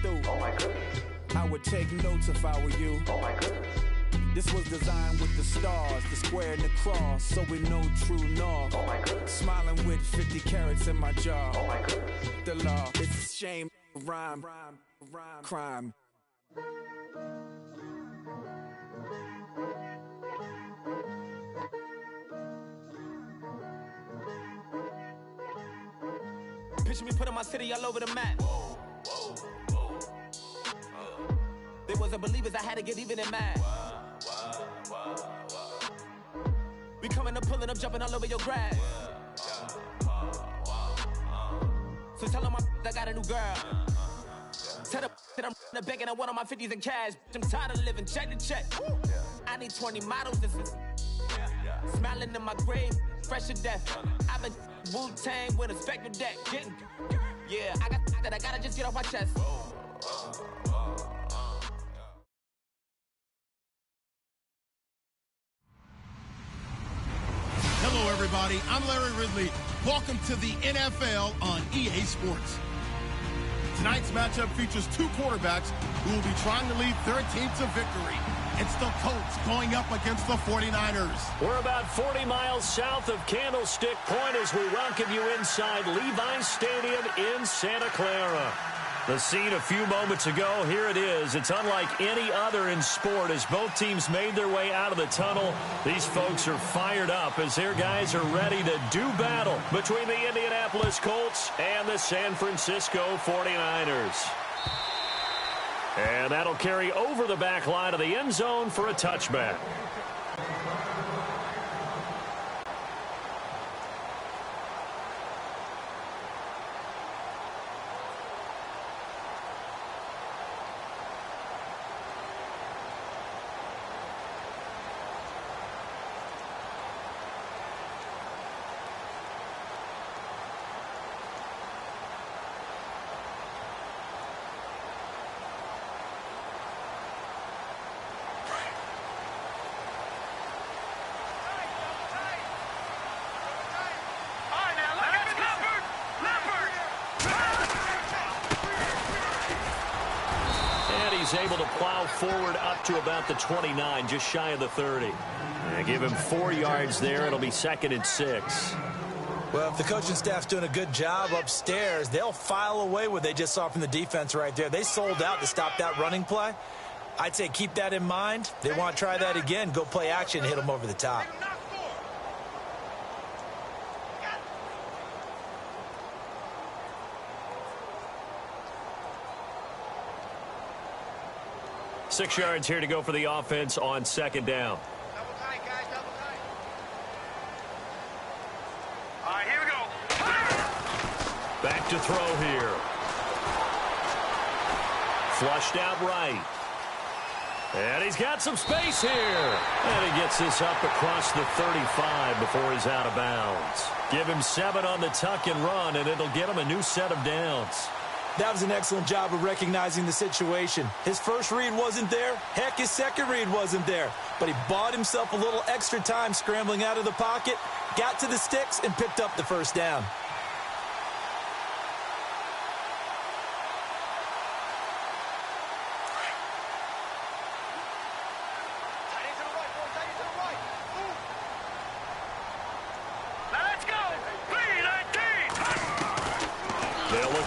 stoop. Oh my goodness. I would take notes if I were you. Oh my goodness. This was designed with the stars, the square and the cross, so we know true north. Oh my goodness. Smiling with 50 carats in my jaw. Oh my goodness. The law, it's a shame, rhyme, crime. Picture me putting my city all over the map. They wasn't believers, I had to get even in mad. We coming up, pulling up, jumping all over your grass. So tell them I got a new girl. Tell them that I'm in the bank and I want all my 50s in cash. I'm tired of living check to check. I need 20 models. This is smiling in my grave, fresh to death. I've been Wu-Tang with a spectral deck. Yeah, I got that. I gotta just get off my chest. Hello, everybody. I'm Larry Ridley. Welcome to the NFL on EA Sports. Tonight's matchup features two quarterbacks who will be trying to lead their team to victory. It's the Colts going up against the 49ers. We're about 40 miles south of Candlestick Point as we welcome you inside Levi's Stadium in Santa Clara. The scene a few moments ago, here it is. It's unlike any other in sport as both teams made their way out of the tunnel. These folks are fired up as their guys are ready to do battle between the Indianapolis Colts and the San Francisco 49ers. And that'll carry over the back line of the end zone for a touchback. Able to plow forward up to about the 29, just shy of the 30. Give him 4 yards there. It'll be 2nd and 6. Well, if the coaching staff's doing a good job upstairs, they'll file away what they just saw from the defense right there. They sold out to stop that running play. I'd say keep that in mind. They want to try that again, go play action, hit them over the top. Six yards here to go for the offense on 2nd down. Double tight, guys, double tight. All right, here we go. Back to throw here. Flushed out right. And he's got some space here. And he gets this up across the 35 before he's out of bounds. Give him 7 on the tuck and run, and it'll get him a new set of downs. That was an excellent job of recognizing the situation. His first read wasn't there. Heck, his second read wasn't there. But he bought himself a little extra time scrambling out of the pocket, got to the sticks, and picked up the first down.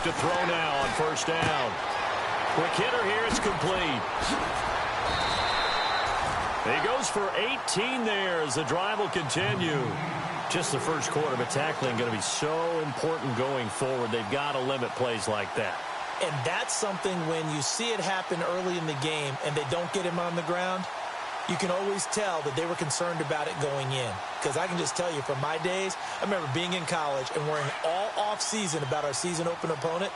To throw now on 1st down. Quick hitter here, it's complete. He goes for 18 there as the drive will continue. Just the first quarter, but tackling going to be so important going forward. They've got to limit plays like that. And that's something when you see it happen early in the game and they don't get him on the ground, you can always tell that they were concerned about it going in. Because I can just tell you from my days, I remember being in college and worrying all off-season about our season open opponent,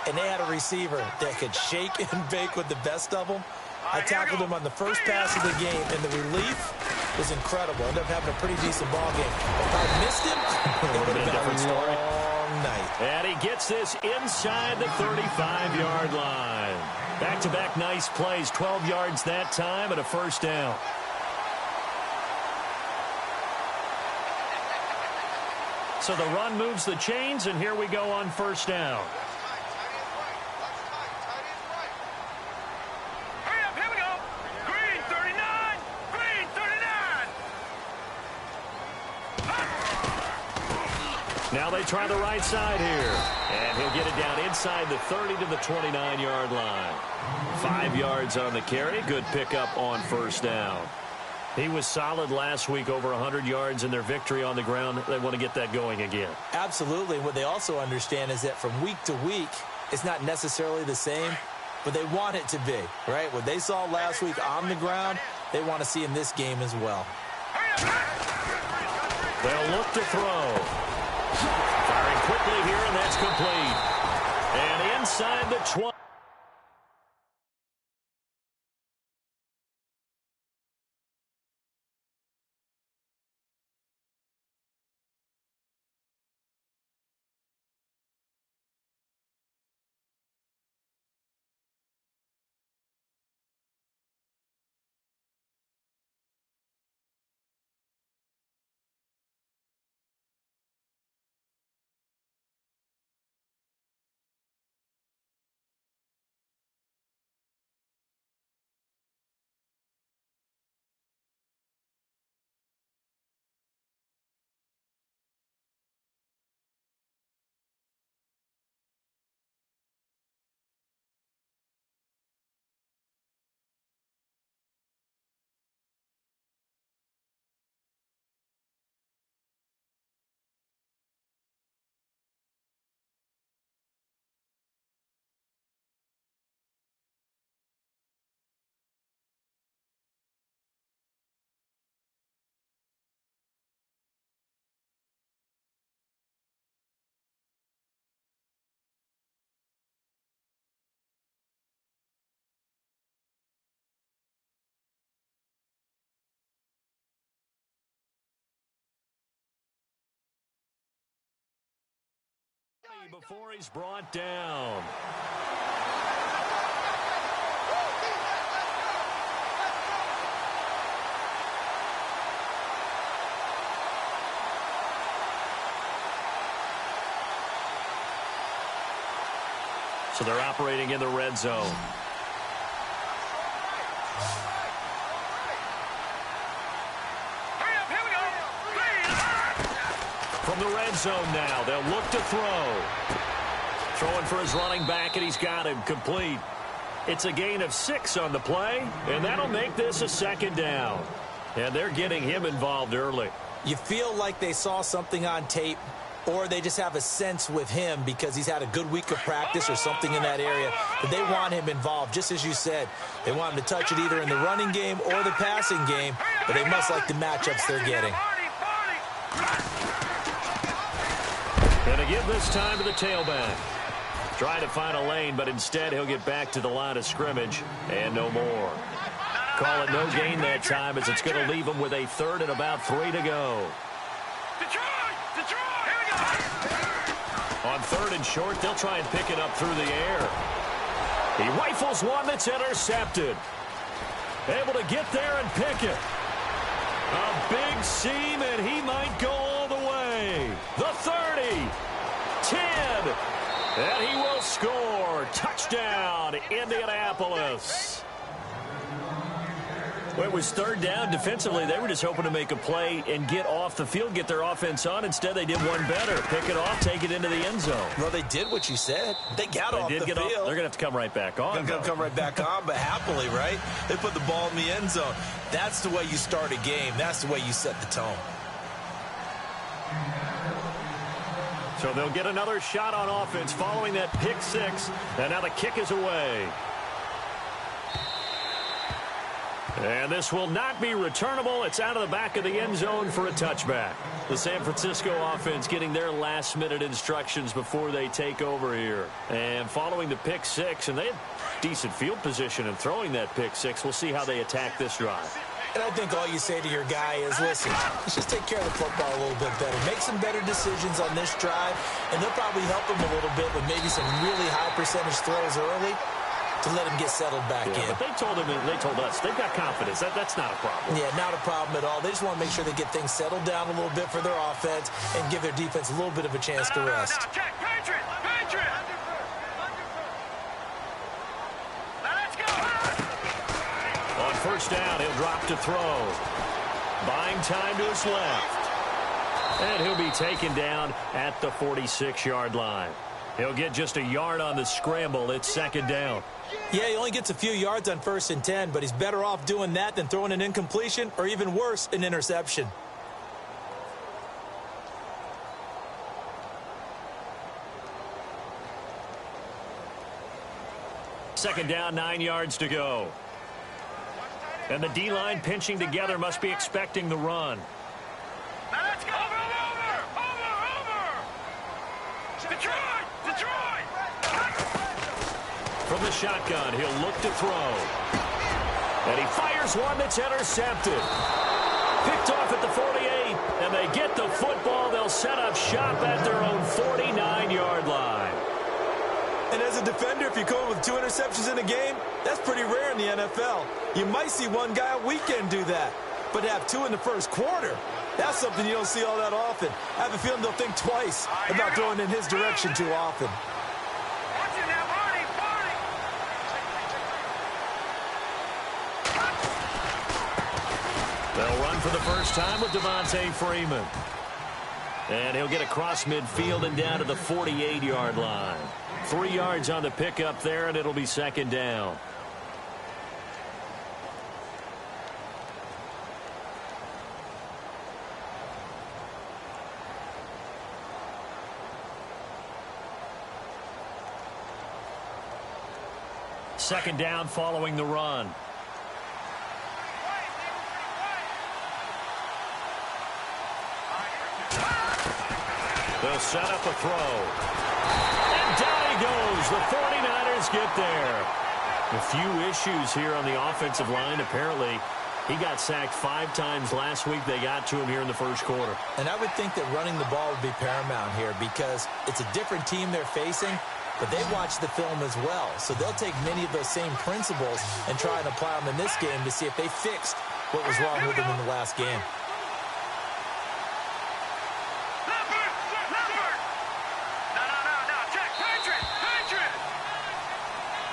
and they had a receiver that could shake and bake with the best of them. I tackled him on the first pass of the game, and the relief was incredible. Ended up having a pretty decent ball game. If I missed him, it would have been a long night. And he gets this inside the 35-yard line. Back-to-back nice plays, 12 yards that time and a 1st down. So the run moves the chains, and here we go on 1st down. Now they try the right side here. And he'll get it down inside the 30 to the 29-yard line. 5 yards on the carry. Good pickup on first down. He was solid last week, over 100 yards in their victory on the ground. They want to get that going again. Absolutely. What they also understand is that from week to week, it's not necessarily the same, but they want it to be, right? What they saw last week on the ground, they want to see in this game as well. They'll look to throw. Firing quickly here, and that's complete. And inside the 20. Before he's brought down. So they're operating in the red zone. From the red zone now, they'll look to throw. Throwing for his running back, and he's got him complete. It's a gain of 6 on the play, and that'll make this a second down. And they're getting him involved early. You feel like they saw something on tape, or they just have a sense with him because he's had a good week of practice or something in that area, that they want him involved. Just as you said, they want him to touch it either in the running game or the passing game, but they must like the matchups they're getting. Going to give this time to the tailback. Trying to find a lane, but instead he'll get back to the line of scrimmage and no more. Call it no gain that time, as it's going to leave him with a 3rd and about 3 to go. On 3rd and short, they'll try and pick it up through the air. He rifles one that's intercepted. Able to get there and pick it. A big seam, and he might go all the way. The 30, 10, and he will score. Touchdown, Indianapolis. Well, it was 3rd down. Defensively, they were just hoping to make a play and get off the field, get their offense on. Instead, they did one better. Pick it off, take it into the end zone. Well, they did what you said. They got off the field. They're going to have to come right back on. They're going to come right back on, but happily, right? They put the ball in the end zone. That's the way you start a game. That's the way you set the tone. So they'll get another shot on offense following that pick 6. And now the kick is away. And this will not be returnable. It's out of the back of the end zone for a touchback. The San Francisco offense getting their last-minute instructions before they take over here. And following the pick 6, and they had decent field position in throwing that pick 6. We'll see how they attack this drive. And I think all you say to your guy is, listen, let's just take care of the football a little bit better. Make some better decisions on this drive, and they'll probably help him a little bit with maybe some really high-percentage throws early to let him get settled back in. But they told him, and they told us, they've got confidence. That's not a problem. Yeah, not a problem at all. They just want to make sure they get things settled down a little bit for their offense and give their defense a little bit of a chance to rest. Now, check. Patriot! Now, let's go! On first down, he'll drop to throw. Buying time to his left. And he'll be taken down at the 46-yard line. He'll get just a yard on the scramble. It's second down. Yeah, he only gets a few yards on 1st and 10, but he's better off doing that than throwing an incompletion or even worse, an interception. Second down, 9 yards to go. And the D-line pinching together must be expecting the run. Now let's go. Over. Detroit. From the shotgun, he'll look to throw. And he fires one that's intercepted. Picked off at the 48, and they get the football. They'll set up shop at their own 49-yard line. And as a defender, if you come in with 2 interceptions in a game, that's pretty rare in the NFL. You might see one guy a weekend do that. But to have 2 in the first quarter, that's something you don't see all that often. I have a feeling they'll think twice about throwing in his direction too often. Watch it now, Barney. They'll run for the first time with Devontae Freeman. And he'll get across midfield and down to the 48-yard line. 3 yards on the pickup there, and it'll be second down. Second down following the run. They'll set up a throw. And down he goes. The 49ers get there. A few issues here on the offensive line. Apparently, he got sacked 5 times last week. They got to him here in the first quarter. And I would think that running the ball would be paramount here because it's a different team they're facing, but they watch the film as well. So they'll take many of those same principles and try and apply them in this game to see if they fixed what was wrong with them in the last game.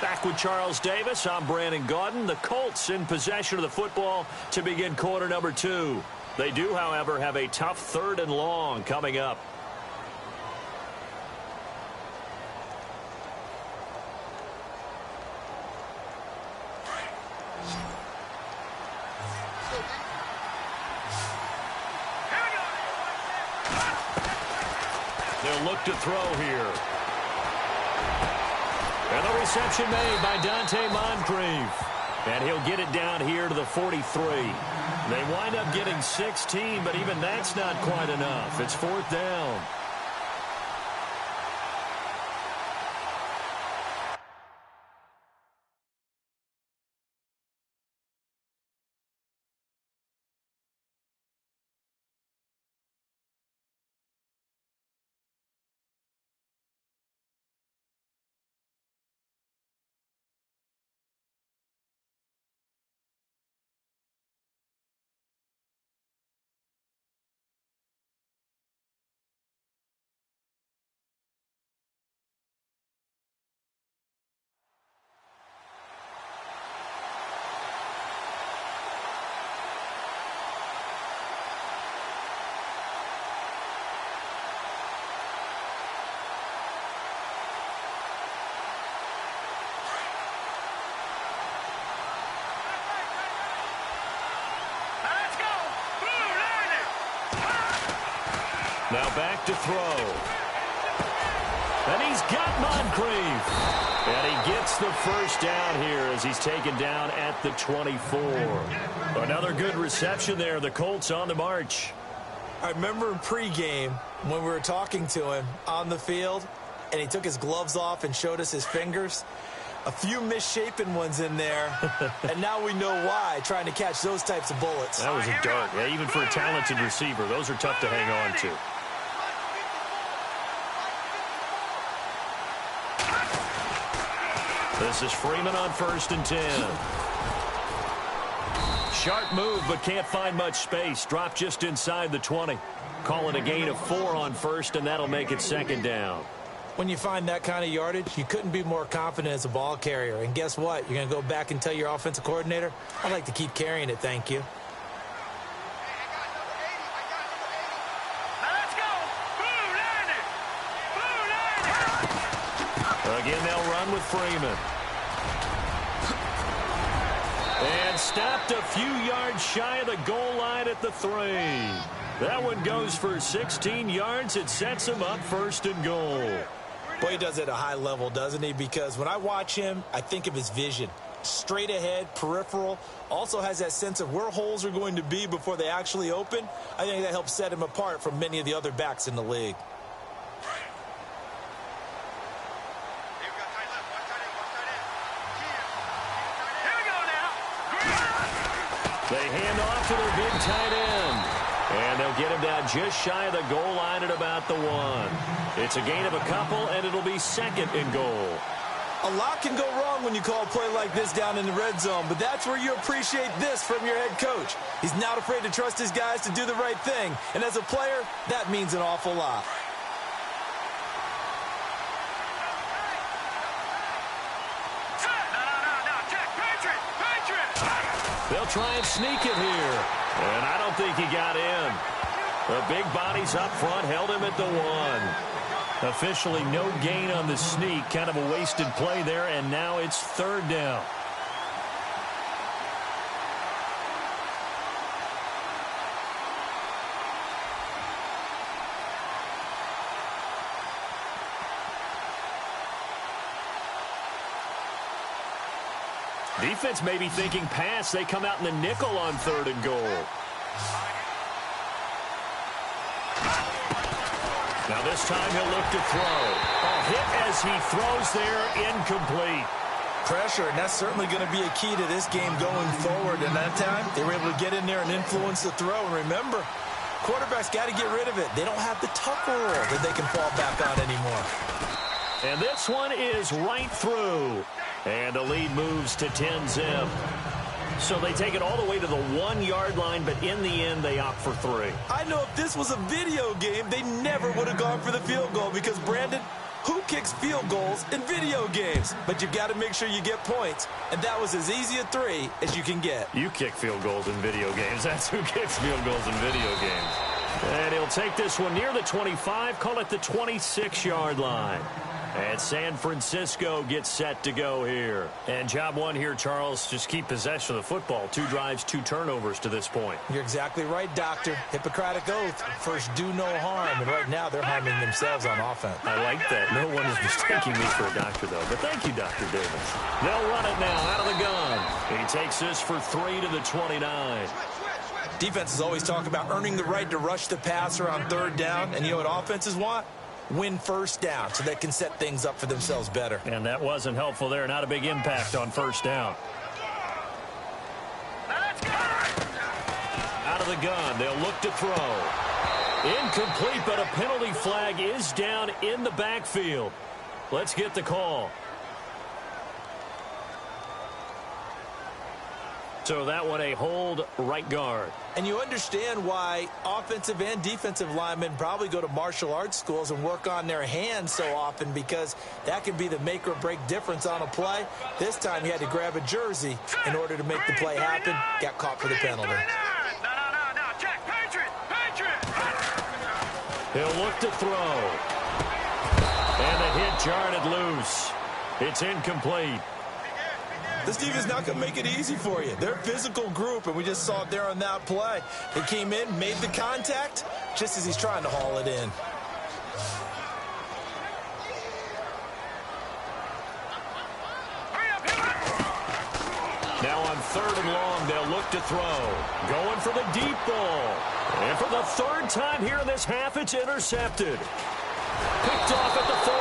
Back with Charles Davis, I'm Brandon Gaudin. The Colts in possession of the football to begin quarter number 2. They do, however, have a tough 3rd and long coming up. They'll look to throw here. And the reception made by Dante Moncrief. And he'll get it down here to the 43. They wind up getting 16, but even that's not quite enough. It's 4th down. Now back to throw. And he's got Moncrief. And he gets the first down here as he's taken down at the 24. Another good reception there. The Colts on the march. I remember in pregame when we were talking to him on the field, and he took his gloves off and showed us his fingers. A few misshapen ones in there, and now we know why, trying to catch those types of bullets. That was a dart. Yeah, even for a talented receiver, those are tough to hang on to. This is Freeman on 1st and 10. Sharp move, but can't find much space. Drop just inside the 20. Call it a gain of 4 on 1st, and that'll make it 2nd down. When you find that kind of yardage, you couldn't be more confident as a ball carrier. And guess what? You're going to go back and tell your offensive coordinator, I'd like to keep carrying it, thank you. Now with Freeman. And stopped a few yards shy of the goal line at the 3. That one goes for 16 yards. It sets him up 1st and goal. Boy, he does it at a high level, doesn't he? Because when I watch him, I think of his vision. Straight ahead, peripheral, also has that sense of where holes are going to be before they actually open. I think that helps set him apart from many of the other backs in the league. They hand off to their big tight end. And they'll get him down just shy of the goal line at about the 1. It's a gain of a couple, and it'll be 2nd and goal. A lot can go wrong when you call a play like this down in the red zone, but that's where you appreciate this from your head coach. He's not afraid to trust his guys to do the right thing, and as a player, that means an awful lot. They'll try and sneak it here, and I don't think he got in. The big bodies up front held him at the 1. Officially no gain on the sneak, kind of a wasted play there, and now it's 3rd down. Defense may be thinking pass. They come out in the nickel on 3rd and goal. Now this time he'll look to throw. A hit as he throws there, incomplete. Pressure, and that's certainly going to be a key to this game going forward. And that time, they were able to get in there and influence the throw. And remember, quarterbacks got to get rid of it. They don't have the tuck rule that they can fall back on anymore. And this one is right through. And the lead moves to 10-zip. So they take it all the way to the 1-yard line, but in the end, they opt for 3. I know if this was a video game, they never would have gone for the field goal because, Brandon, who kicks field goals in video games? But you've got to make sure you get points, and that was as easy a 3 as you can get. You kick field goals in video games. That's who kicks field goals in video games. And he'll take this one near the 25, call it the 26-yard line. And San Francisco gets set to go here. And job one here, Charles, just keep possession of the football. 2 drives, 2 turnovers to this point. You're exactly right, Doctor. Hippocratic oath. First, do no harm. And right now, they're harming themselves on offense. I like that. No one is mistaking me for a doctor, though. But thank you, Dr. Davis. They'll run it now out of the gun. He takes this for 3 to the 29. Defenses always talk about earning the right to rush the passer on 3rd down. And you know what offenses want? Win 1st down so they can set things up for themselves better. And that wasn't helpful there. Not a big impact on 1st down. Out of the gun. They'll look to throw. Incomplete, but a penalty flag is down in the backfield. Let's get the call. So that one a hold right guard. And you understand why offensive and defensive linemen probably go to martial arts schools and work on their hands so often, because that can be the make or break difference on a play. This time he had to grab a jersey in order to make the play happen. Got caught for the penalty. He'll look to throw. And the hit jarred it loose. It's incomplete. This team is not going to make it easy for you. They're a physical group, and we just saw it there on that play. They came in, made the contact, just as he's trying to haul it in. Now on 3rd and long, they'll look to throw. Going for the deep ball. And for the 3rd time here in this half, it's intercepted. Picked off at the 40.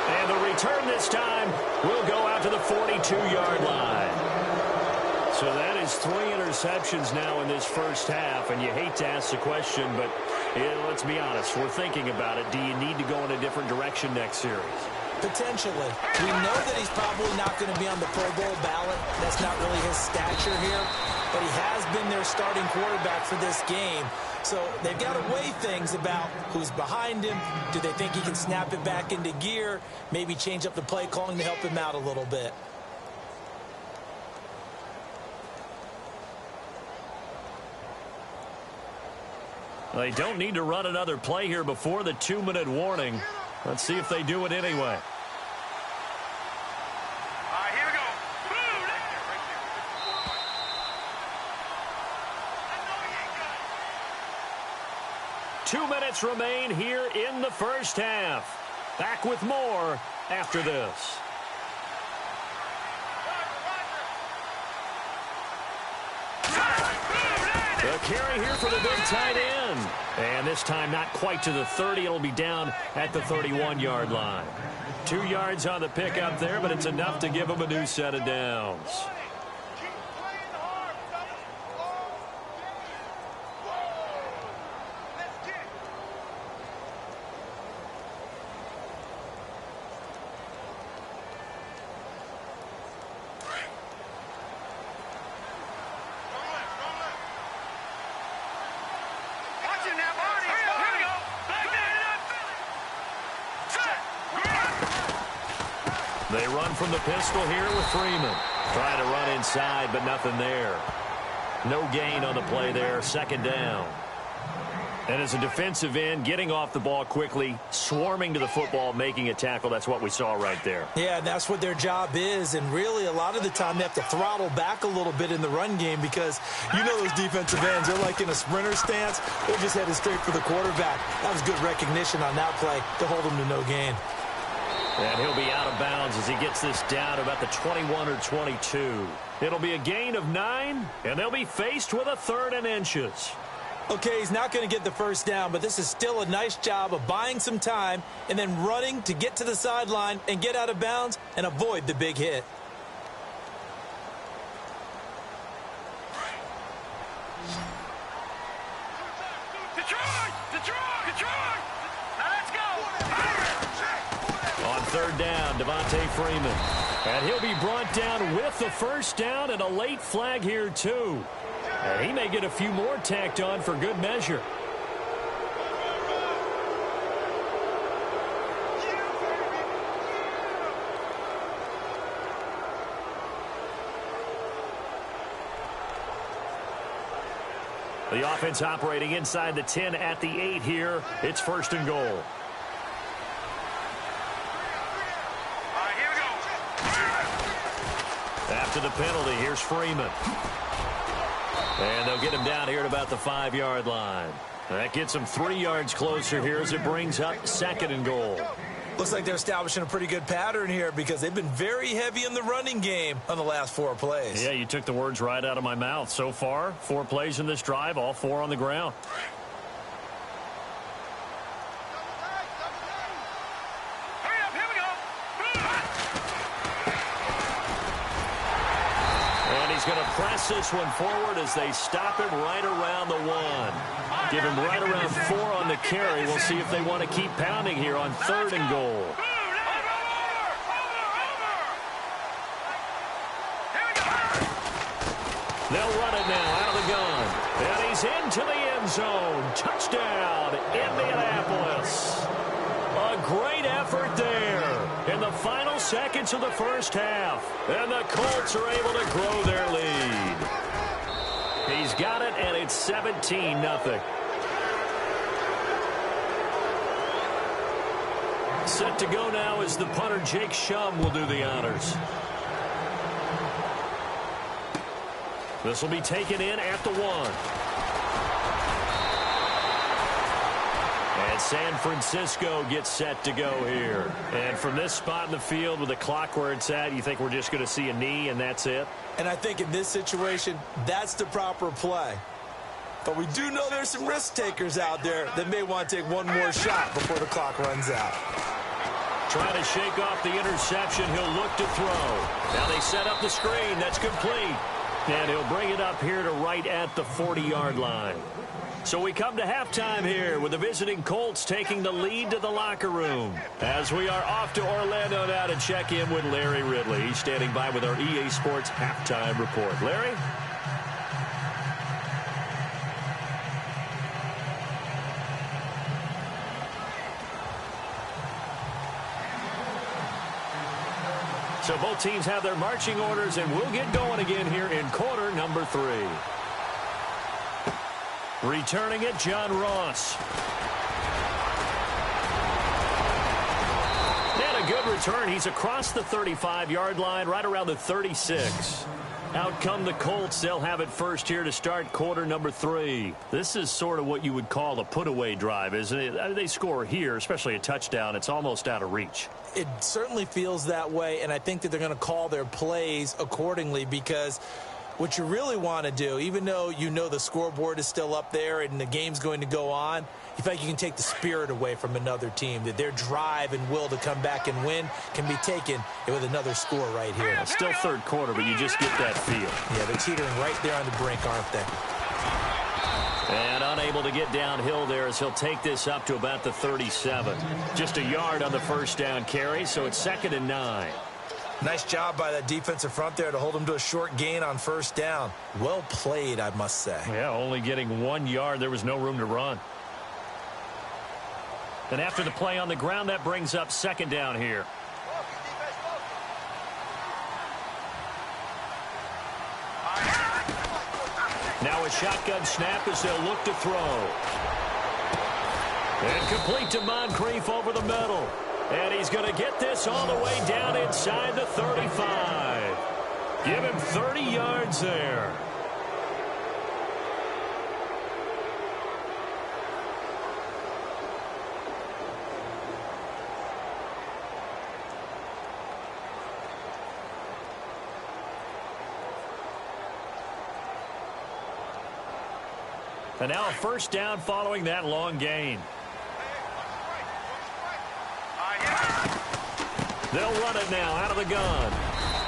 And the return this time will go out to the 42-yard line. So that is 3 interceptions now in this first half. And you hate to ask the question, but let's be honest. We're thinking about it. Do you need to go in a different direction next series? Potentially. We know that he's probably not going to be on the Pro Bowl ballot. That's not really his stature here. But he has been their starting quarterback for this game. So they've got to weigh things about who's behind him. Do they think he can snap it back into gear? Maybe change up the play calling to help him out a little bit. They don't need to run another play here before the 2-minute warning. Let's see if they do it anyway. 2 minutes remain here in the first half. Back with more after this. The carry here for the big tight end. And this time not quite to the 30. It'll be down at the 31-yard line. 2 yards on the pickup there, but it's enough to give them a new set of downs. They run from the pistol here with Freeman. Trying to run inside, but nothing there. No gain on the play there. Second down. And as a defensive end, getting off the ball quickly, swarming to the football, making a tackle, that's what we saw right there. Yeah, and that's what their job is. And really, a lot of the time, they have to throttle back a little bit in the run game because you know those defensive ends, they're like in a sprinter stance. They're just headed straight for the quarterback. That was good recognition on that play to hold them to no gain. And he'll be out of bounds as he gets this down to about the 21 or 22. It'll be a gain of 9, and they'll be faced with a 3rd and inches. Okay, he's not going to get the first down, but this is still a nice job of buying some time and then running to get to the sideline and get out of bounds and avoid the big hit. On 3rd down, Devontae Freeman. And he'll be brought down with the first down and a late flag here, too. And he may get a few more tacked on for good measure. The offense operating inside the 10 at the 8 here. It's 1st and goal. After the penalty, here's Freeman. And they'll get him down here at about the 5-yard line. That gets him 3 yards closer here as it brings up 2nd and goal. Looks like they're establishing a pretty good pattern here because they've been very heavy in the running game on the last 4 plays. Yeah, you took the words right out of my mouth. So far, 4 plays in this drive, all 4 on the ground. Going to press this one forward as they stop him right around the 1. Give him right around 4 on the carry. We'll see if they want to keep pounding here on 3rd and goal. They'll run it now out of the gun. And he's into the end zone. Touchdown, Indianapolis. A great effort there in the final seconds of the first half. And the Colts are able to grow their lead. He's got it, and it's 17-0. Set to go now is the punter, Jake Shum, will do the honors. This will be taken in at the 1. And San Francisco gets set to go here. And from this spot in the field with the clock where it's at, you think we're just going to see a knee and that's it? And I think in this situation, that's the proper play. But we do know there's some risk takers out there that may want to take one more shot before the clock runs out. Trying to shake off the interception. He'll look to throw. Now they set up the screen. That's complete. And he'll bring it up here to right at the 40-yard line. So we come to halftime here with the visiting Colts taking the lead to the locker room. As we are off to Orlando now to check in with Larry Ridley. He's standing by with our EA Sports halftime report. Larry? So both teams have their marching orders, and we'll get going again here in quarter number 3. Returning it, John Ross. And a good return. He's across the 35-yard line, right around the 36. Out come the Colts. They'll have it first here to start quarter number 3. This is sort of what you would call a put-away drive, isn't it? They score here, especially a touchdown. It's almost out of reach. It certainly feels that way, and I think that they're going to call their plays accordingly, because what you really want to do, even though you know the scoreboard is still up there and the game's going to go on, you feel like you can take the spirit away from another team, that their drive and will to come back and win can be taken with another score right here. It's still third quarter, but you just get that feel. Yeah, they're teetering right there on the brink, aren't they? And unable to get downhill there as he'll take this up to about the 37. Just a yard on the first down carry, so it's 2nd and 9. Nice job by that defensive front there to hold him to a short gain on first down. Well played, I must say. Yeah, only getting 1 yard. There was no room to run. And after the play on the ground, that brings up 2nd down here. Now a shotgun snap as they'll look to throw. And complete to Moncrief over the middle. And he's going to get this all the way down inside the 35. Give him 30 yards there. And now a first down following that long gain. They'll run it now out of the gun.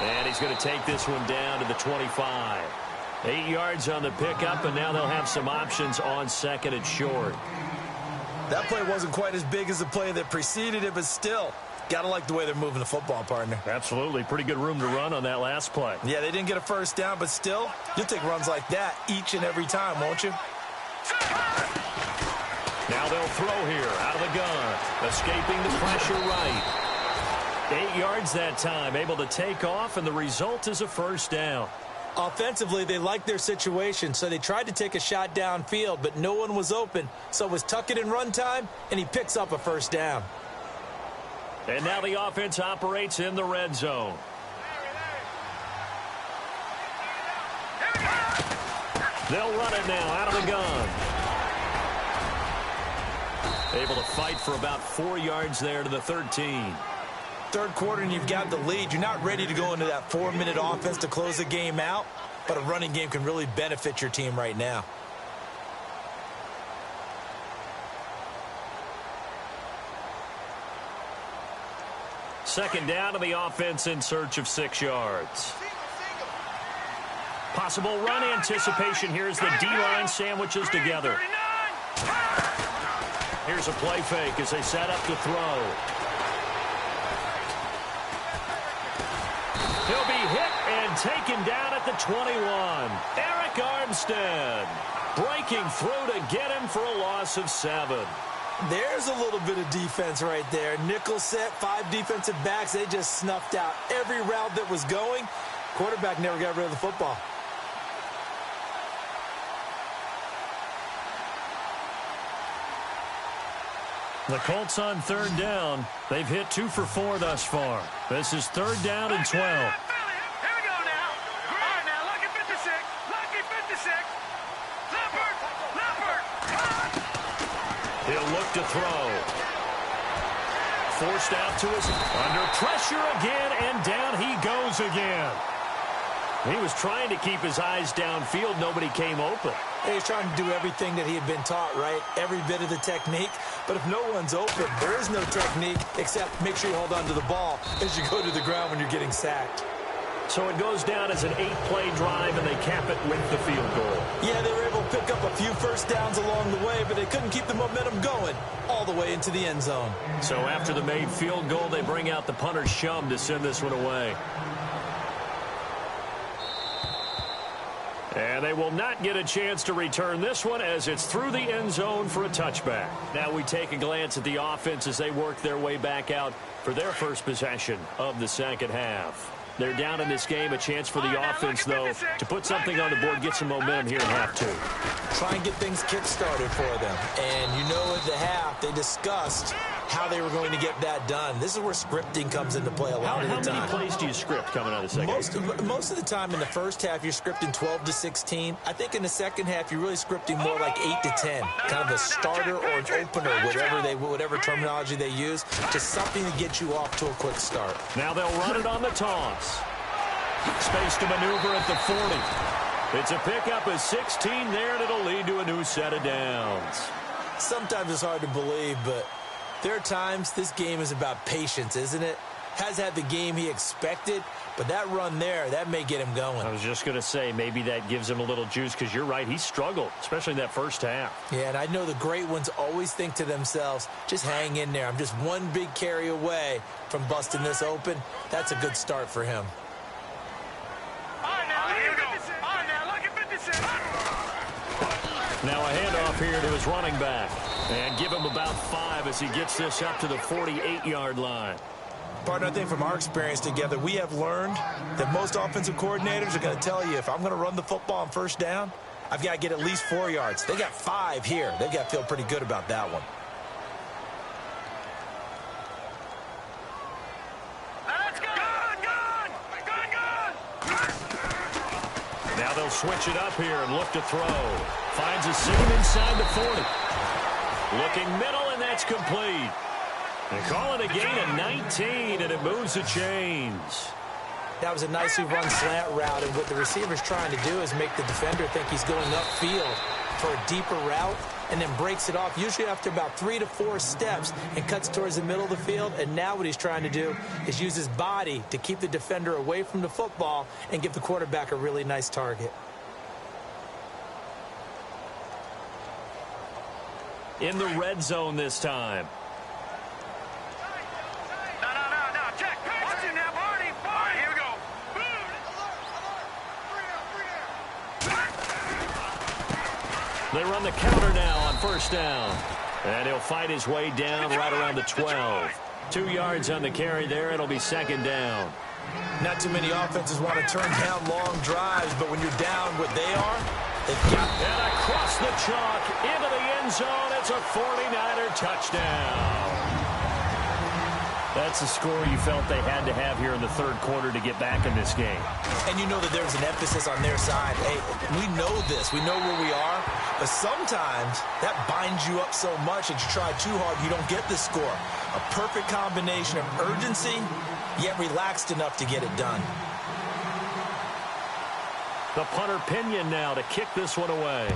And he's going to take this one down to the 25. 8 yards on the pickup, and now they'll have some options on 2nd and short. That play wasn't quite as big as the play that preceded it, but still, got to like the way they're moving the football, partner. Absolutely. Pretty good room to run on that last play. Yeah, they didn't get a first down, but still, you'll take runs like that each and every time, won't you? Now they'll throw here out of the gun. Escaping the pressure right. 8 yards that time, able to take off, and the result is a first down. Offensively, they liked their situation, so they tried to take a shot downfield, but no one was open. So it was tuck it in run time, and he picks up a first down. And now the offense operates in the red zone. They'll run it now out of the gun. Able to fight for about 4 yards there to the 13. Third quarter and you've got the lead. You're not ready to go into that 4-minute offense to close the game out, but a running game can really benefit your team right now. Second down to the offense in search of 6 yards. Possible run anticipation here as the D-line sandwiches together. Here's a play fake as they set up to throw. He'll be hit and taken down at the 21. Eric Armstead breaking through to get him for a loss of 7. There's a little bit of defense right there. Nickel set, 5 defensive backs. They just snuffed out every route that was going. Quarterback never got rid of the football. The Colts on third down. They've hit 2 for 4 thus far. This is 3rd down and 12. Here we go now. All right, now, lucky 56. Lucky 56. Leopard. He'll look to throw. Forced out to his under pressure again, and down he goes again. He was trying to keep his eyes downfield. Nobody came open. He was trying to do everything that he had been taught, right? Every bit of the technique. But if no one's open, there is no technique except make sure you hold on to the ball as you go to the ground when you're getting sacked. So it goes down as an 8-play drive, and they cap it with the field goal. Yeah, they were able to pick up a few first downs along the way, but they couldn't keep the momentum going all the way into the end zone. So after the made field goal, they bring out the punter's shum to send this one away. And they will not get a chance to return this one as it's through the end zone for a touchback. Now we take a glance at the offense as they work their way back out for their first possession of the second half. They're down in this game. A chance for the offense, though, to put something on the board, get some momentum here in half two. Try and get things kick-started for them. And you know at the half, they discussed how they were going to get that done. This is where scripting comes into play a lot of the time. How many plays do you script coming out of the second? Most of the time in the first half, you're scripting 12 to 16. I think in the second half, you're really scripting more like 8 to 10. Kind of a starter or an opener, whatever terminology they use, just something to get you off to a quick start. Now they'll run it on the toss. Space to maneuver at the 40. It's a pickup of 16 there, and it'll lead to a new set of downs. Sometimes it's hard to believe, but there are times this game is about patience, isn't it? Has had the game he expected, but that run there, that may get him going. I was just going to say, maybe that gives him a little juice, because you're right, he struggled, especially in that first half. Yeah, and I know the great ones always think to themselves, just hang in there. I'm just one big carry away from busting this open. That's a good start for him. Now a handoff here to his running back. And give him about 5 as he gets this up to the 48-yard line. Partner, I think from our experience together, we have learned that most offensive coordinators are going to tell you, if I'm going to run the football on first down, I've got to get at least 4 yards. They got 5 here. They've got to feel pretty good about that one. Now they'll switch it up here and look to throw. Finds a seam inside the 40. Looking middle, and that's complete. And call it a gain of 19, and it moves the chains. That was a nicely run slant route, and what the receiver's trying to do is make the defender think he's going upfield for a deeper route, and then breaks it off, usually after about 3 to 4 steps, and cuts towards the middle of the field. And now what he's trying to do is use his body to keep the defender away from the football and give the quarterback a really nice target. In the red zone this time. No, check. Watch it now, Barney. All right, here we go. They run the counter now on first down. And he'll fight his way down right around the 12. 2 yards on the carry there. It'll be second down. Not too many offenses want to turn down long drives, but when you're down what they are, they've got it. And across the chalk into the end zone. It's a 49er touchdown. That's the score you felt they had to have here in the third quarter to get back in this game. And you know that there's an emphasis on their side. Hey, we know this. We know where we are. But sometimes that binds you up so much that you try too hard, you don't get the score. A perfect combination of urgency, yet relaxed enough to get it done. The punter Pinion now to kick this one away.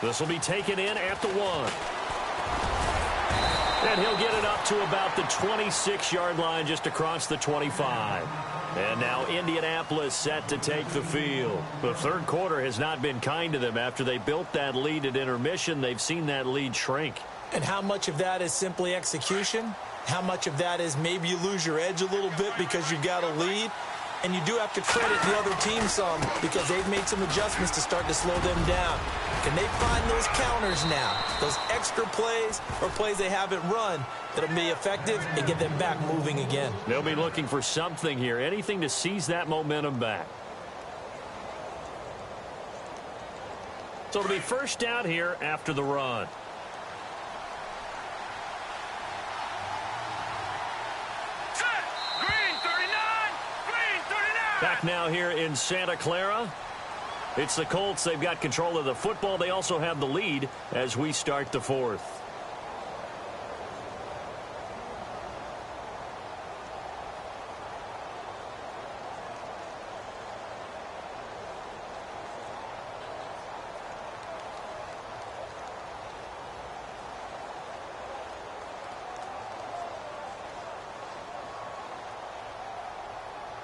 This will be taken in at the 1. And he'll get it up to about the 26-yard line, just across the 25. And now Indianapolis set to take the field. The third quarter has not been kind to them. After they built that lead at intermission, they've seen that lead shrink. And how much of that is simply execution? How much of that is maybe you lose your edge a little bit because you've got a lead? And you do have to credit the other team some because they've made some adjustments to start to slow them down. Can they find those counters now, those extra plays or plays they haven't run that'll be effective and get them back moving again? They'll be looking for something here, anything to seize that momentum back. So it'll be first down here after the run. Back now here in Santa Clara. It's the Colts. They've got control of the football. They also have the lead as we start the fourth.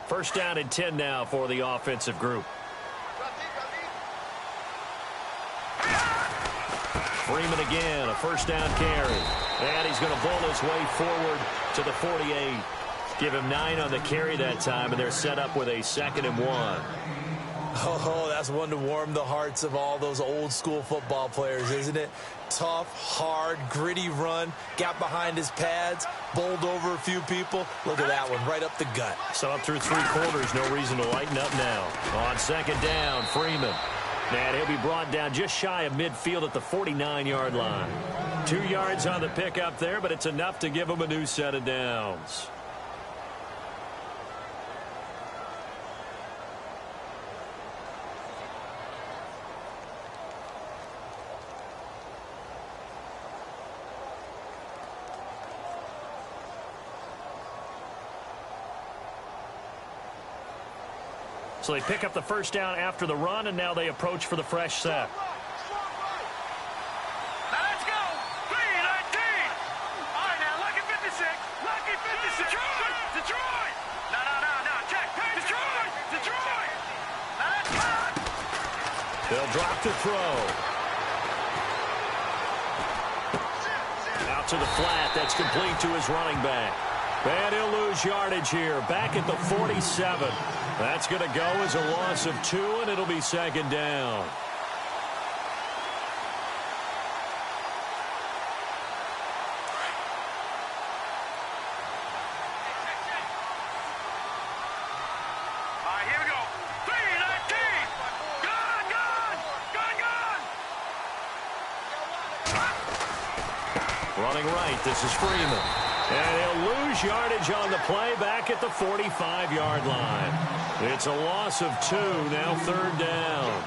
First down and 10 now for the offensive group. Freeman again, a first down carry. And he's going to bowl his way forward to the 48. Give him 9 on the carry that time, and they're set up with a 2nd and 1. Oh, that's one to warm the hearts of all those old-school football players, isn't it? Tough, hard, gritty run, got behind his pads, bowled over a few people. Look at that one, right up the gut. So up through 3 quarters, no reason to lighten up now. On second down, Freeman. And he'll be brought down just shy of midfield at the 49-yard line. 2 yards on the pickup there, but it's enough to give him a new set of downs. So they pick up the first down after the run, and now they approach for the fresh set. Now let's go. 3-19. All right, now, lucky 56. Lucky 56. Detroit. No. Check. Detroit. Now that's hot. They'll drop to throw. Out to the flat. That's complete to his running back. And he'll lose yardage here. Back at the 47. That's going to go as a loss of 2, and it'll be second down. All right, here we go. 3-19. Gone. Running right, this is Freeman. And he'll lose yardage on the play back at the 45-yard line. It's a loss of 2, now third down.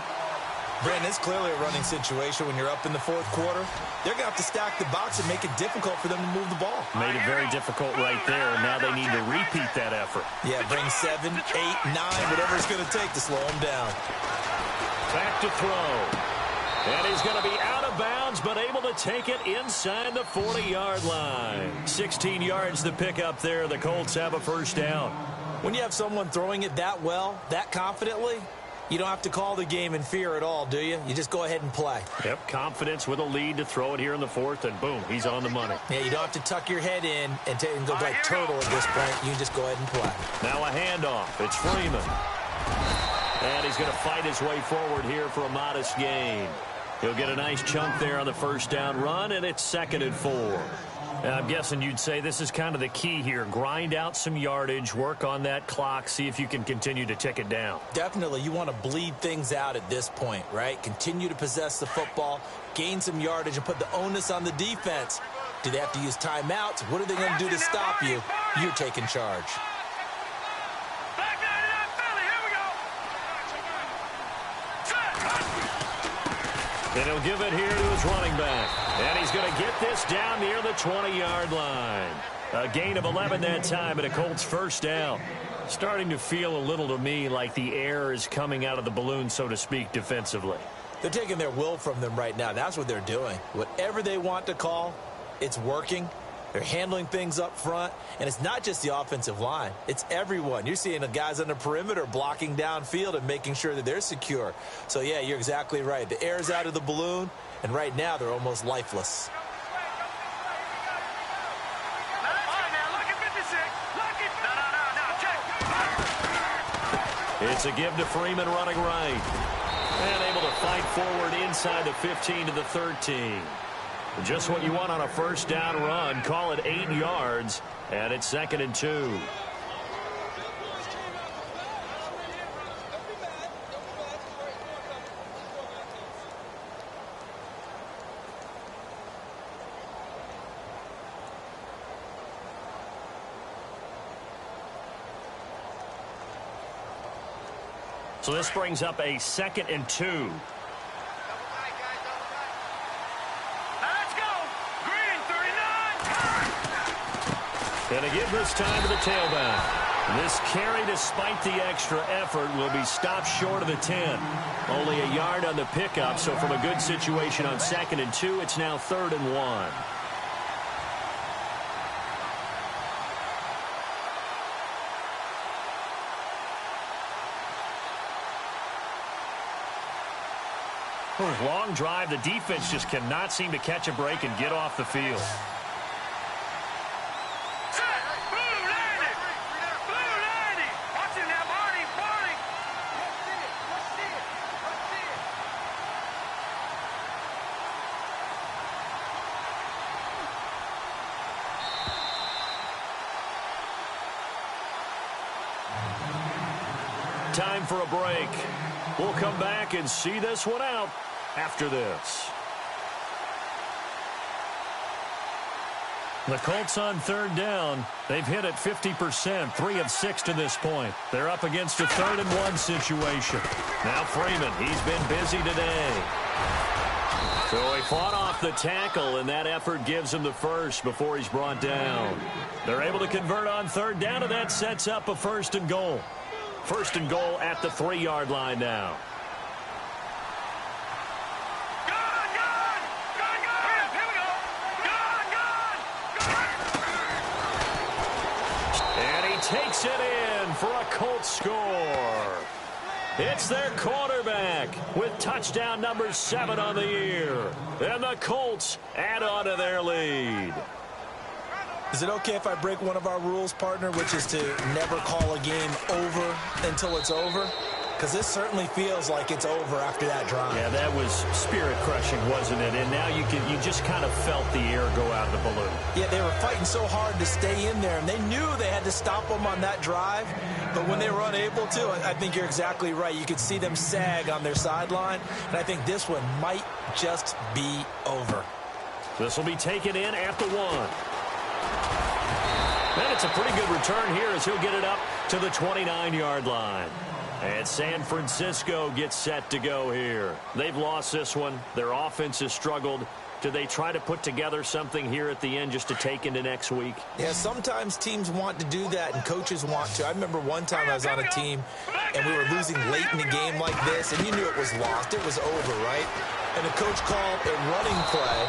Brandon, it's clearly a running situation when you're up in the fourth quarter. They're going to have to stack the box and make it difficult for them to move the ball. Made it very difficult right there. Now they need to repeat that effort. Yeah, bring 7, 8, 9, whatever it's going to take to slow them down. Back to throw. And he's going to be out of bounds, but able to take it inside the 40-yard line. 16 yards to pick up there. The Colts have a first down. When you have someone throwing it that well, that confidently, you don't have to call the game in fear at all, do you? You just go ahead and play. Yep, confidence with a lead to throw it here in the fourth, and boom, he's on the money. Yeah, you don't have to tuck your head in and go like turtle at this point. You can just go ahead and play. Now a handoff. It's Freeman. And he's going to fight his way forward here for a modest gain. He'll get a nice chunk there on the first down run, and it's 2nd and 4. And I'm guessing you'd say this is kind of the key here. Grind out some yardage, work on that clock, see if you can continue to tick it down. Definitely. You want to bleed things out at this point, right? Continue to possess the football, gain some yardage, and put the onus on the defense. Do they have to use timeouts? What are they going to do to stop you? You're taking charge. And he'll give it here to his running back. And he's going to get this down near the 20-yard line. A gain of 11 that time, and a Colts first down. Starting to feel a little to me like the air is coming out of the balloon, so to speak, defensively. They're taking their will from them right now. That's what they're doing. Whatever they want to call, it's working. They're handling things up front, and it's not just the offensive line. It's everyone. You're seeing the guys on the perimeter blocking downfield and making sure that they're secure. So, yeah, you're exactly right. The air's out of the balloon, and right now they're almost lifeless. It's a give to Freeman running right. And able to fight forward inside the 15 to the 13. Just what you want on a first down run. Call it 8 yards, and it's 2nd and 2. So this brings up a 2nd and 2. And a give this time to the tailback. This carry, despite the extra effort, will be stopped short of the 10. Only a yard on the pickup, so from a good situation on 2nd and 2, it's now 3rd and 1. Long drive. The defense just cannot seem to catch a break and get off the field. time for a break. We'll come back and see this one out after this. The Colts on third down. They've hit it 50%, 3 of 6 to this point. They're up against a 3rd and 1 situation. Now Freeman, he's been busy today. So he fought off the tackle, and that effort gives him the first before he's brought down. They're able to convert on third down, and that sets up a 1st and goal. 1st and goal at the 3-yard line now. Takes it in for a Colts score. It's their quarterback with touchdown number 7 on the year. And the Colts add on to their lead. Is it okay if I break one of our rules, partner, which is to never call a game over until it's over? Because this certainly feels like it's over after that drive. Yeah, that was spirit-crushing, wasn't it? And now you just kind of felt the air go out of the balloon. Yeah, they were fighting so hard to stay in there, and they knew they had to stop them on that drive. But when they were unable to, I think you're exactly right. You could see them sag on their sideline, and I think this one might just be over. This will be taken in at the 1. And it's a pretty good return here as he'll get it up to the 29-yard line. And San Francisco gets set to go here. They've lost this one. Their offense has struggled. Do they try to put together something here at the end just to take into next week? Yeah, sometimes teams want to do that and coaches want to. I remember one time I was on a team and we were losing late in the game like this, and you knew it was lost. It was over, right? And the coach called a running play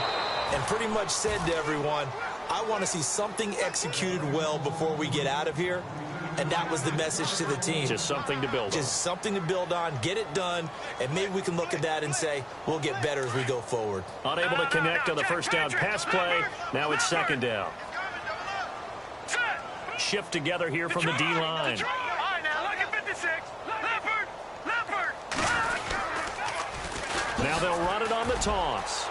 and pretty much said to everyone, I want to see something executed well before we get out of here. And that was the message to the team. Just something to build on. Just something to build on, get it done, and maybe we can look at that and say, we'll get better as we go forward. Unable to connect on the first down pass play. Now it's 2nd down. Shift together here from the D-line. Now they'll run it on the toss.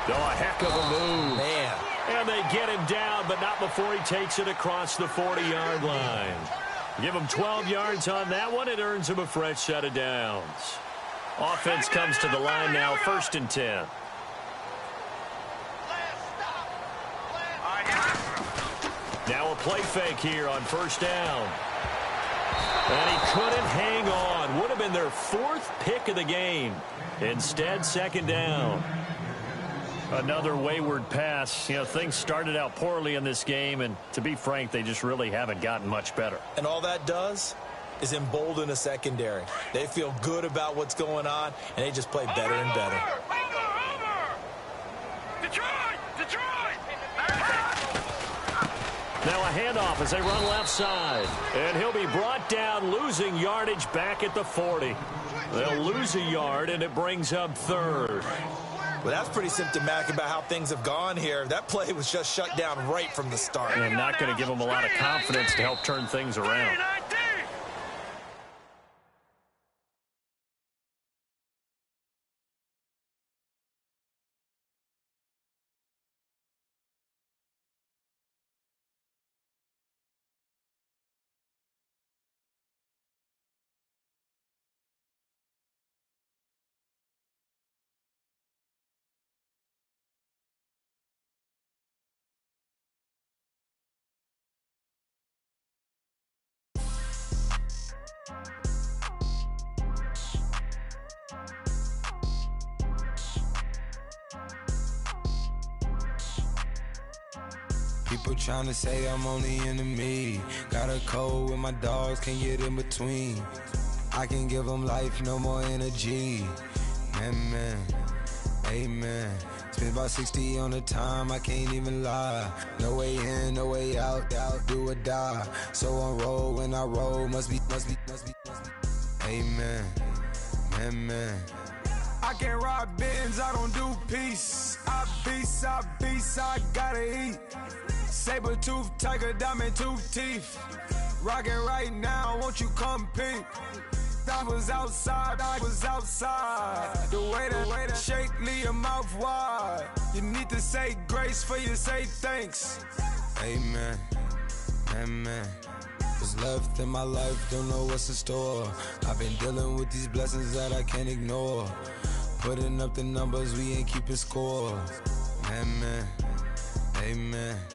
Oh, a heck of a move. Man. And they get him down, but not before he takes it across the 40-yard line. Give him 12 yards on that one. It earns him a fresh set of downs. Offense comes to the line now, 1st and 10. Now a play fake here on 1st down. And he couldn't hang on. Would have been their 4th pick of the game. Instead, 2nd down. Another wayward pass. You know, things started out poorly in this game, and to be frank, they just really haven't gotten much better. And all that does is embolden a secondary. They feel good about what's going on, and they just play better and better. Now a handoff as they run left side. And he'll be brought down, losing yardage back at the 40. They'll lose a yard, and it brings up 3rd. Well, that's pretty symptomatic about how things have gone here. That play was just shut down right from the start. And not going to give them a lot of confidence to help turn things around. People trying to say I'm on the enemy. Got a code with my dogs, can't get in between. I can give them life, no more energy. Man, amen. Spent about 60 on the time, I can't even lie. No way in, no way out, do or die. So on roll, when I roll, must be. Amen, man. I can't rob bins, I don't do peace. I beast, I gotta eat. Saber tooth, tiger, diamond tooth teeth. Rockin' right now, won't you come peep? I was outside. The way that shake, leave your mouth wide. You need to say grace for you say thanks. Amen, amen. Was what's left in my life, don't know what's in store. I've been dealing with these blessings that I can't ignore. Putting up the numbers, we ain't keeping score. Man, amen.